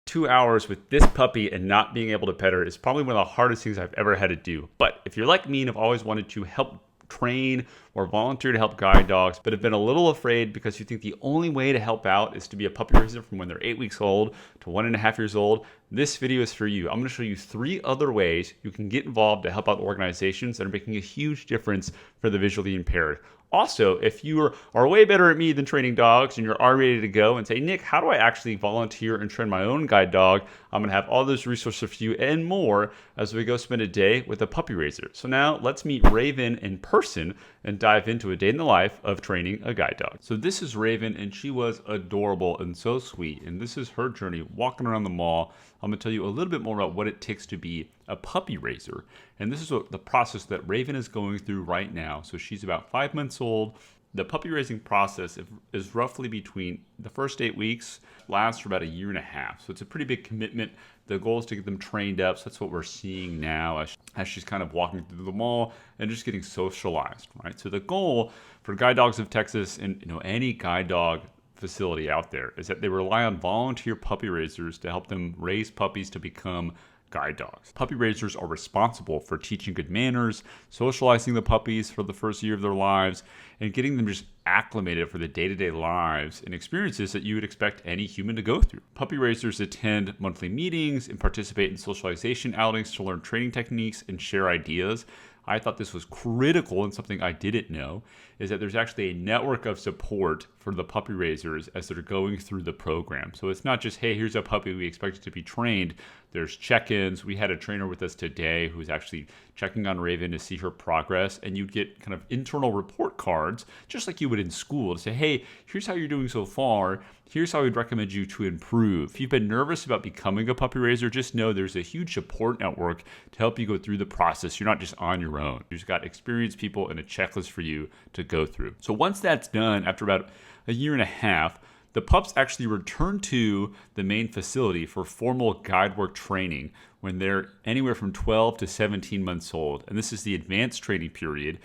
2 hours with this puppy and not being able to pet her is probably one of the hardest things I've ever had to do. But if you're like me and have always wanted to help train or volunteer to help guide dogs, but have been a little afraid because you think the only way to help out is to be a puppy raiser from when they're 8 weeks old to 1.5 years old, this video is for you. I'm going to show you 3 other ways you can get involved to help out organizations that are making a huge difference for the visually impaired. Also, if you are way better at me than training dogs and you're already ready to go and say, Nick, how do I actually volunteer and train my own guide dog? I'm going to have all those resources for you and more as we go spend a day with a puppy raiser. So now let's meet Raven in person and dive into a day in the life of training a guide dog. So this is Raven, and she was adorable and so sweet. And this is her journey walking around the mall. I'm going to tell you a little bit more about what it takes to be a puppy raiser. And this is the process that Raven is going through right now. So she's about 5 months old. The puppy raising process is roughly between the first 8 weeks, lasts for about 1.5 years. So it's a pretty big commitment. The goal is to get them trained up. So that's what we're seeing now as she's kind of walking through the mall and just getting socialized, right? So the goal for Guide Dogs of Texas and any guide dog facility out there is that they rely on volunteer puppy raisers to help them raise puppies to become guide dogs. Puppy raisers are responsible for teaching good manners, socializing the puppies for the first year of their lives, and getting them just acclimated for the day-to-day lives and experiences that you would expect any human to go through. Puppy raisers attend monthly meetings and participate in socialization outings to learn training techniques and share ideas. I thought this was critical, and something I didn't know is that there's actually a network of support for the puppy raisers as they're going through the program. So it's not just, hey, here's a puppy, we expect it to be trained. There's check-ins. We had a trainer with us today who's actually checking on Raven to see her progress, and you'd get kind of internal report cards, just like you would in school, to say, hey, here's how you're doing so far. Here's how we'd recommend you to improve. If you've been nervous about becoming a puppy raiser, just know there's a huge support network to help you go through the process. You're not just on your own. You've got experienced people and a checklist for you to go through. So once that's done, after about 1.5 years, the pups actually return to the main facility for formal guide work training when they're anywhere from 12 to 17 months old. And this is the advanced training period.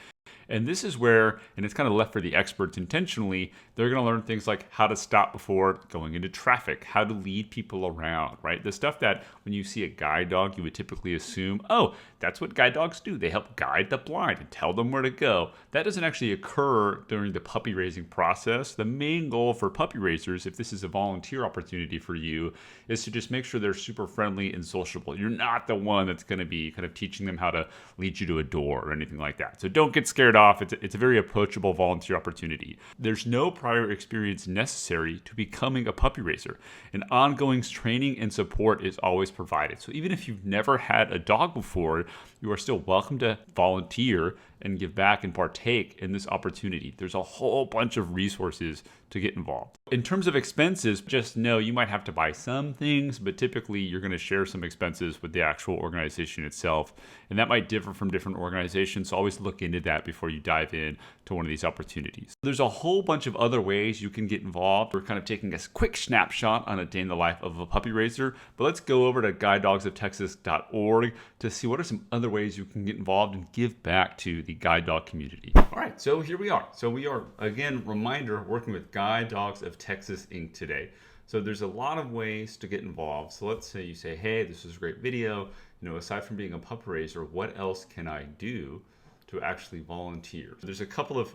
And this is where, and it's kind of left for the experts intentionally, they're going to learn things like how to stop before going into traffic, how to lead people around, right? The stuff that when you see a guide dog, you would typically assume, oh, that's what guide dogs do. They help guide the blind and tell them where to go. That doesn't actually occur during the puppy raising process. The main goal for puppy raisers, if this is a volunteer opportunity for you, is to just make sure they're super friendly and sociable. You're not the one that's going to be kind of teaching them how to lead you to a door or anything like that. So don't get scared off. It's a very approachable volunteer opportunity. There's no prior experience necessary to becoming a puppy raiser. And ongoing training and support is always provided. So even if you've never had a dog before, you are still welcome to volunteer and give back and partake in this opportunity. There's a whole bunch of resources to get involved. In terms of expenses, just know you might have to buy some things, but typically you're going to share some expenses with the actual organization itself. And that might differ from different organizations. So always look into that before you dive in to one of these opportunities. There's a whole bunch of other ways you can get involved. We're kind of taking a quick snapshot on a day in the life of a puppy raiser, but let's go over to guidedogs-of-texas.org to see what are some other ways you can get involved and give back to the guide dog community. All right, so here we are. So we are, again, reminder, working with Guide Dogs of Texas Inc. today. So there's a lot of ways to get involved. So let's say you say, hey, this is a great video. Aside from being a puppy raiser, what else can I do to actually volunteer? So there's a couple of,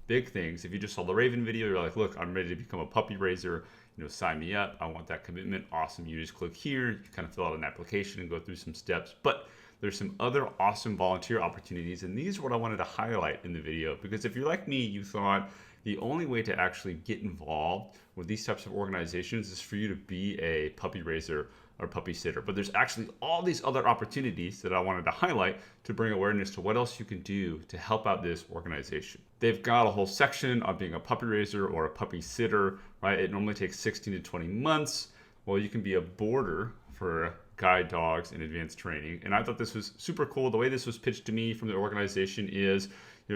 big things. If you just saw the Raven video, you're like, look, I'm ready to become a puppy raiser. Sign me up. I want that commitment. Awesome. You just click here. You kind of fill out an application and go through some steps. But there's some other awesome volunteer opportunities, and these are what I wanted to highlight in the video, because if you're like me, you thought the only way to actually get involved with these types of organizations is for you to be a puppy raiser or puppy sitter. But there's actually all these other opportunities that I wanted to highlight to bring awareness to what else you can do to help out this organization. They've got a whole section on being a puppy raiser or a puppy sitter, right? It normally takes 16 to 20 months. Well, you can be a boarder for guide dogs in advanced training. And I thought this was super cool. The way this was pitched to me from the organization is,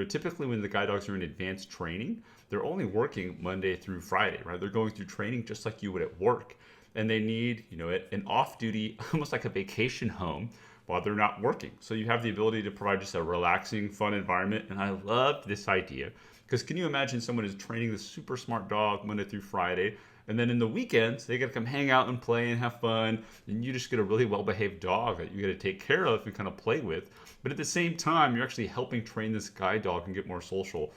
typically when the guide dogs are in advanced training, they're only working Monday through Friday, right? They're going through training just like you would at work. And they need, an off-duty, almost like a vacation home while they're not working. So you have the ability to provide just a relaxing, fun environment. And I love this idea because can you imagine someone is training this super smart dog Monday through Friday, And then in the weekends, they get to come hang out and play and have fun. And you just get a really well-behaved dog that you got to take care of and kind of play with. But at the same time, you're actually helping train this guide dog and get more social.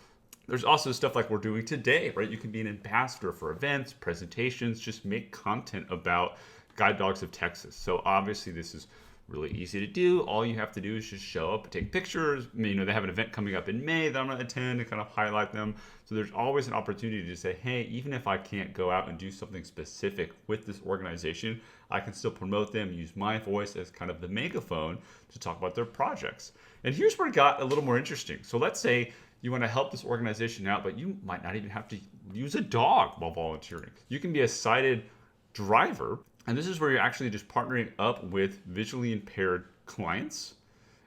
There's also stuff like we're doing today, right? You can be an ambassador for events, presentations, just make content about guide dogs of Texas. So obviously this is really easy to do. All you have to do is just show up and take pictures. They have an event coming up in May that I'm going to attend and kind of highlight them. So there's always an opportunity to say, hey, even if I can't go out and do something specific with this organization, I can still promote them, use my voice as kind of the megaphone to talk about their projects. And here's where it got a little more interesting. So let's say you want to help this organization out, but you might not even have to use a dog while volunteering. You can be a sighted driver. And this is where you're actually just partnering up with visually impaired clients,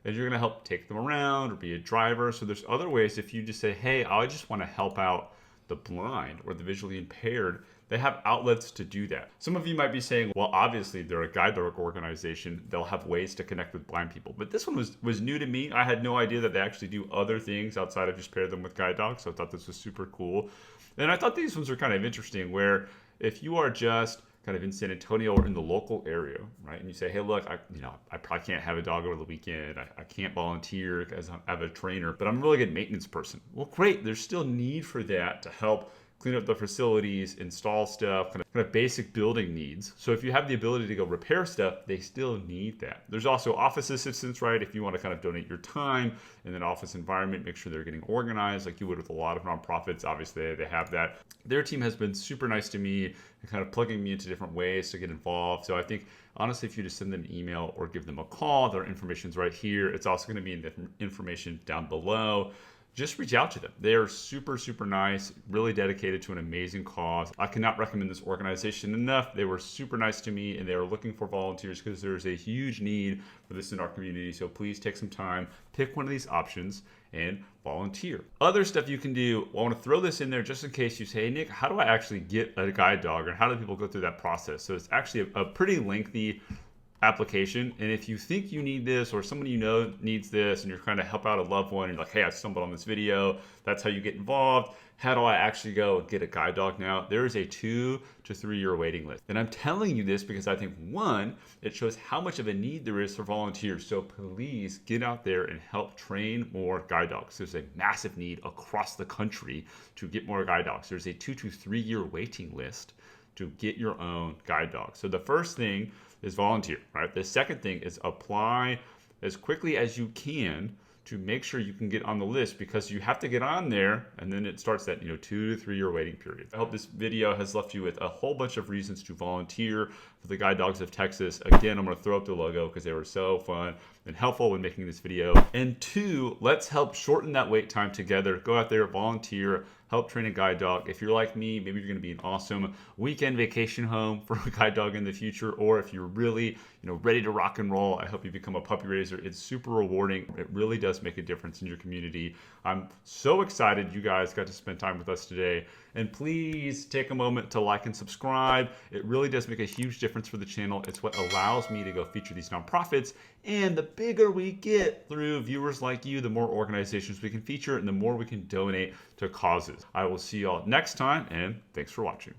and you're going to help take them around or be a driver. So there's other ways. If you just say, hey, I just want to help out the blind or the visually impaired, they have outlets to do that. Some of you might be saying, well, obviously they're a guide dog organization. They'll have ways to connect with blind people. But this one was new to me. I had no idea that they actually do other things outside of just pair them with guide dogs. So I thought this was super cool. And I thought these ones were kind of interesting, where if you are just kind of in San Antonio or in the local area, right? And you say, hey, look, I probably can't have a dog over the weekend. I can't volunteer as I have a trainer, but I'm a really good maintenance person. Well, great. There's still need for that to help clean up the facilities, install stuff, kind of basic building needs. So if you have the ability to go repair stuff, they still need that. There's also office assistants, right? If you want to kind of donate your time in an office environment, make sure they're getting organized like you would with a lot of nonprofits. Obviously, they have that. Their team has been super nice to me and kind of plugging me into different ways to get involved. So I think, honestly, if you just send them an email or give them a call, their information's right here. It's also going to be in the information down below. Just reach out to them. They are super, super nice, really dedicated to an amazing cause. I cannot recommend this organization enough. They were super nice to me, and they are looking for volunteers because there's a huge need for this in our community. So please take some time, pick one of these options, and volunteer. Other stuff you can do, I want to throw this in there just in case you say, hey, Nick, how do I actually get a guide dog, or how do people go through that process? So it's actually a pretty lengthy application, and if you think you need this, or somebody you know needs this, and you're trying to help out a loved one, and you're like, hey, I stumbled on this video, that's how you get involved. How do I actually go get a guide dog now? There is a 2 to 3 year waiting list. And I'm telling you this because I think, one, it shows how much of a need there is for volunteers. So please get out there and help train more guide dogs. There's a massive need across the country to get more guide dogs. There's a 2 to 3 year waiting list to get your own guide dog. So the first thing is volunteer, right? The second thing is apply as quickly as you can to make sure you can get on the list, because you have to get on there, and then it starts that 2 to 3 year waiting period. I hope this video has left you with a whole bunch of reasons to volunteer for the Guide Dogs of Texas. Again, I'm going to throw up the logo because they were so fun and helpful when making this video. And 2, let's help shorten that wait time together. Go out there, volunteer, help train a guide dog. If you're like me, maybe you're going to be an awesome weekend vacation home for a guide dog in the future, or if you're really ready to rock and roll, I hope you become a puppy raiser. It's super rewarding. It really does make a difference in your community. I'm so excited you guys got to spend time with us today. And please take a moment to like and subscribe. It really does make a huge difference for the channel. It's what allows me to go feature these nonprofits. And the bigger we get through viewers like you, the more organizations we can feature and the more we can donate to causes. I will see y'all next time, and thanks for watching.